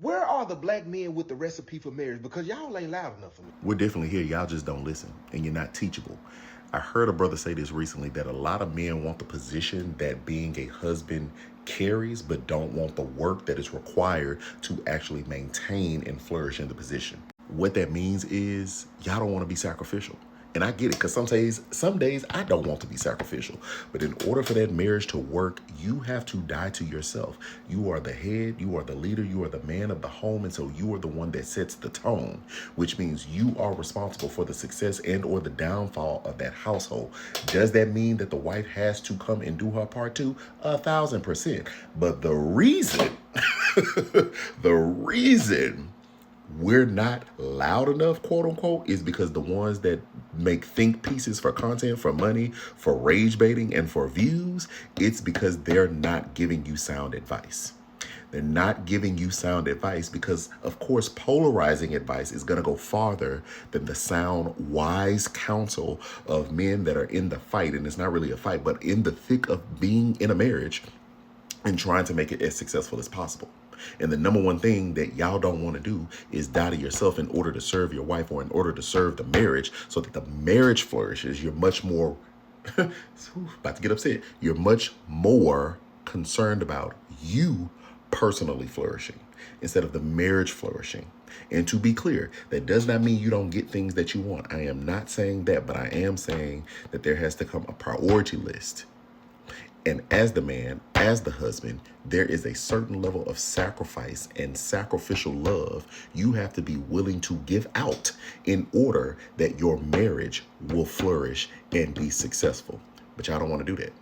Where are the black men with the recipe for marriage? Because y'all ain't loud enough for me. We're definitely here. Y'all just don't listen, and you're not teachable. I heard a brother say this recently, that a lot of men want the position that being a husband carries, but don't want the work that is required to actually maintain and flourish in the position. What that means is y'all don't want to be sacrificial. And I get it, because some days I don't want to be sacrificial. But in order for that marriage to work, you have to die to yourself. You are the head, you are the leader, you are the man of the home, and so you are the one that sets the tone, which means you are responsible for the success and or the downfall of that household. Does that mean that the wife has to come and do her part too? 1,000%. But the reason, the reason we're not loud enough, quote unquote, is because the ones that make think pieces for content, for money, for rage baiting, and for views, it's because they're not giving you sound advice. They're not giving you sound advice because, of course, polarizing advice is going to go farther than the sound, wise counsel of men that are in the fight. And it's not really a fight, but in the thick of being in a marriage and trying to make it as successful as possible. And the number one thing that y'all don't want to do is die to yourself in order to serve your wife, or in order to serve the marriage so that the marriage flourishes. You're much more, about to get upset, you're much more concerned about you personally flourishing instead of the marriage flourishing. And to be clear, that does not mean you don't get things that you want. I am not saying that, but I am saying that there has to come a priority list. And as the man, as the husband, there is a certain level of sacrifice and sacrificial love you have to be willing to give out in order that your marriage will flourish and be successful. But y'all don't want to do that.